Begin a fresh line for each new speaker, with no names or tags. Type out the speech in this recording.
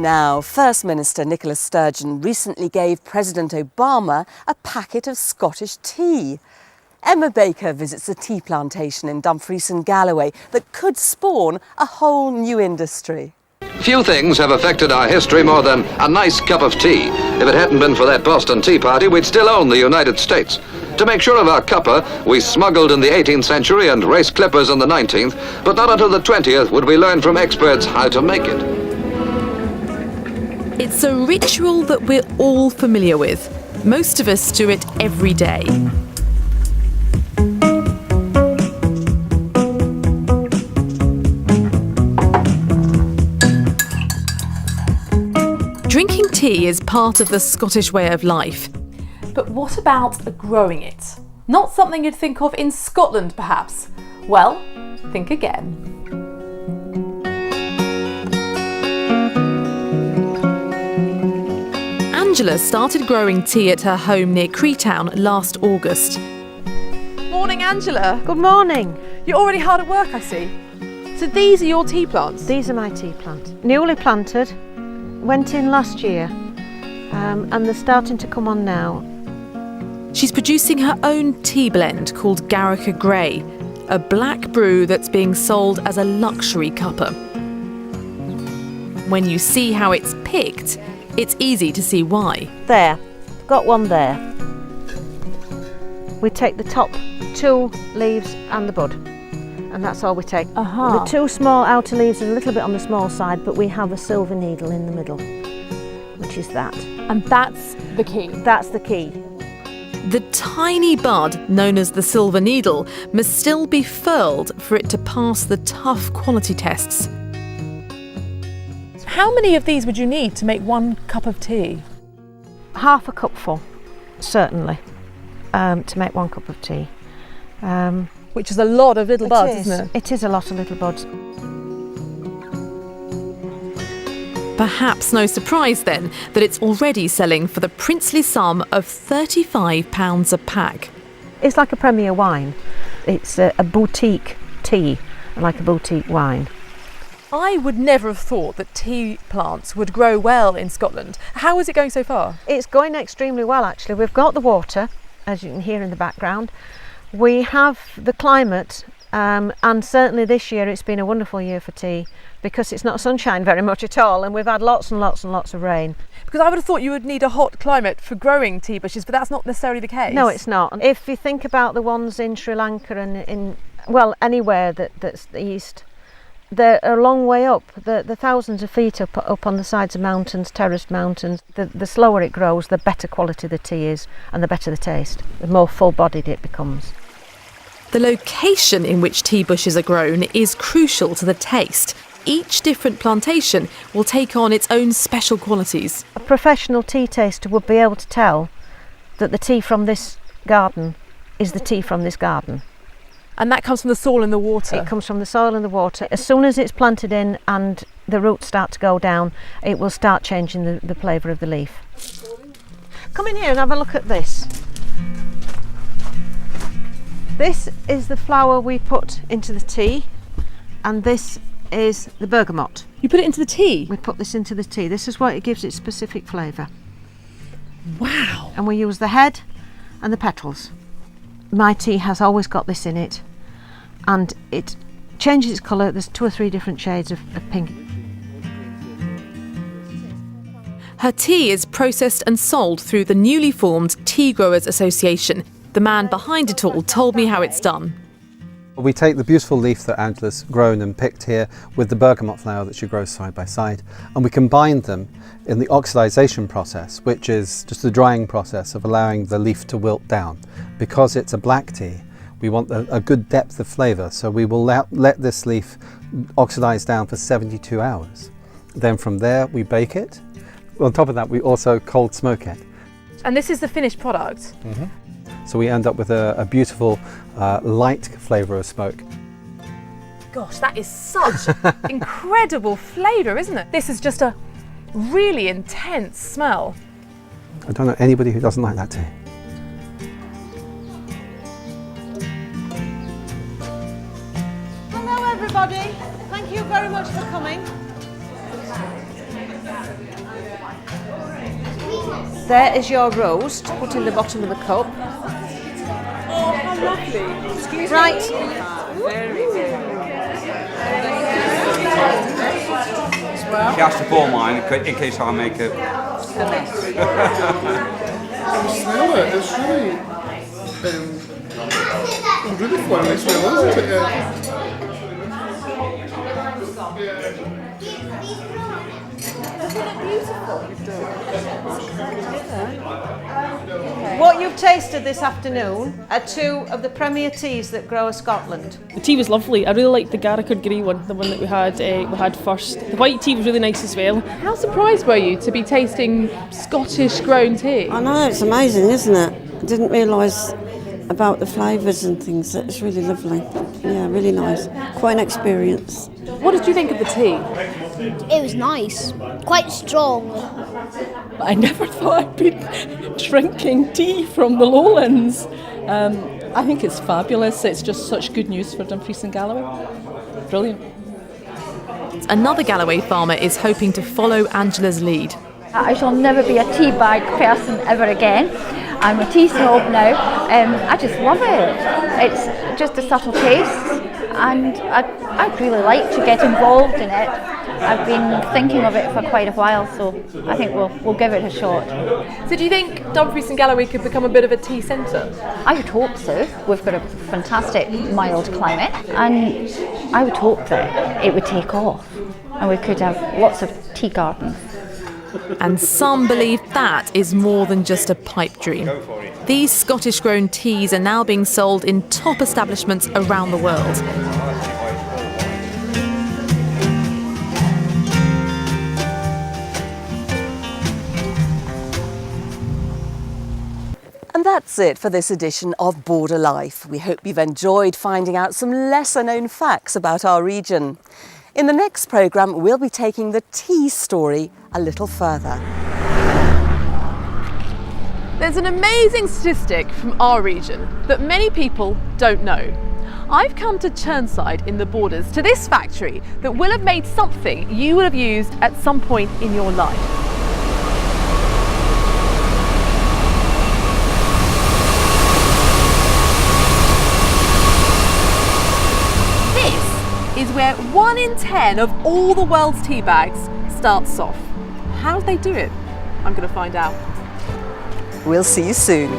Now, First Minister Nicola Sturgeon recently gave President Obama a packet of Scottish tea. Emma Baker visits a tea plantation in Dumfries and Galloway that could spawn a whole new industry.
Few things have affected our history more than a nice cup of tea. If it hadn't been for that Boston Tea Party, we'd still own the United States. To make sure of our cuppa, we smuggled in the 18th century and race clippers in the 19th, but not until the 20th would we learn from experts how to make it.
It's a ritual that we're all familiar with. Most of us do it every day. Drinking tea is part of the Scottish way of life.
But what about growing it? Not something you'd think of in Scotland, perhaps. Well, think again.
Angela started growing tea at her home near Creetown last August.
Morning, Angela.
Good morning.
You're already hard at work, I see. So these are your tea plants?
These are my tea plants. Newly planted, went in last year, and they're starting to come on now.
She's producing her own tea blend called Garrocher Grey, a black brew that's being sold as a luxury cuppa. When you see how it's picked, it's easy to see why.
There, got one there. We take the top 2 leaves and the bud, and that's all we take. The 2 small outer leaves are a little bit on the small side, but we have a silver needle in the middle, which is that.
And that's the key?
That's the key.
The tiny bud, known as the silver needle, must still be furled for it to pass the tough quality tests.
How many of these would you need to make 1 cup of tea?
Half a cupful, certainly, to make 1 cup of tea.
Which is a lot of little buds, isn't it?
It is a lot of little buds.
Perhaps no surprise then that it's already selling for the princely sum of £35 a pack.
It's like a premier wine. It's a boutique tea, like a boutique wine.
I would never have thought that tea plants would grow well in Scotland. How is it going so far?
It's going extremely well, actually. We've got the water, as you can hear in the background. We have the climate, and certainly this year it's been a wonderful year for tea because it's not sunshine very much at all, and we've had lots and lots and lots of rain.
Because I would have thought you would need a hot climate for growing tea bushes, but that's not necessarily the case.
No, it's not. If you think about the ones in Sri Lanka and well, anywhere that's the east, they're a long way up. They're thousands of feet up on the sides of mountains, terraced mountains. The slower it grows, the better quality the tea is and the better the taste. The more full-bodied it becomes.
The location in which tea bushes are grown is crucial to the taste. Each different plantation will take on its own special qualities.
A professional tea taster would be able to tell that the tea from this garden is the tea from this garden.
And that comes from the soil and the water?
It comes from the soil and the water. As soon as it's planted in and the roots start to go down, it will start changing the flavour of the leaf. Come in here and have a look at this. This is the flower we put into the tea, and this is the bergamot.
You put it into the tea?
We put this into the tea. This is what it gives its specific flavour.
Wow.
And we use the head and the petals. My tea has always got this in it, and it changes its colour. There's 2 or 3 different shades of pink.
Her tea is processed and sold through the newly formed Tea Growers Association. The man behind it all told me how it's done.
We take the beautiful leaf that Angela's grown and picked here with the bergamot flower that she grows side by side, and we combine them in the oxidisation process, which is just the drying process of allowing the leaf to wilt down. Because it's a black tea, we want a good depth of flavour, so we will let this leaf oxidise down for 72 hours. Then from there we bake it. On top of that we also cold smoke it.
And this is the finished product?
Mm-hmm. So we end up with a beautiful light flavour of smoke.
Gosh, that is such incredible flavour, isn't it? This is just a really intense smell.
I don't know anybody who doesn't like that tea.
Hello everybody, thank you very much for coming. There is your roast, put in the bottom of the cup.
Oh, how lovely. Excuse
Right.
She has to pour mine in case I make a mess.
Smell it, it's really flowery smell, isn't it?
What you've tasted this afternoon are 2 of the premier teas that grow in Scotland.
The tea was lovely. I really liked the Garrocher Grey one, the one that we had first. The white tea was really nice as well.
How surprised were you to be tasting Scottish grown tea?
I know, it's amazing, isn't it? I didn't realise about the flavours and things. It's really lovely. Yeah, really nice. Quite an experience.
What did you think of the tea?
It was nice, quite strong.
I never thought I'd be drinking tea from the lowlands. I think it's fabulous. It's just such good news for Dumfries and Galloway. Brilliant.
Another Galloway farmer is hoping to follow Angela's lead.
I shall never be a tea bag person ever again. I'm a tea snob now. I just love it. It's just a subtle taste, and I'd really like to get involved in it. I've been thinking of it for quite a while, so I think we'll give it a shot.
So do you think Dumfries and Galloway could become a bit of a tea centre?
I would hope so. We've got a fantastic mild climate, and I would hope that it would take off and we could have lots of tea gardens.
And some believe that is more than just a pipe dream. These Scottish grown teas are now being sold in top establishments around the world.
And that's it for this edition of Border Life. We hope you've enjoyed finding out some lesser known facts about our region. In the next programme, we'll be taking the tea story a little further.
There's an amazing statistic from our region that many people don't know. I've come to Churnside in the Borders to this factory that will have made something you will have used at some point in your life. Is where 1 in 10 of all the world's tea bags starts off. How do they do it? I'm going to find out.
We'll see you soon.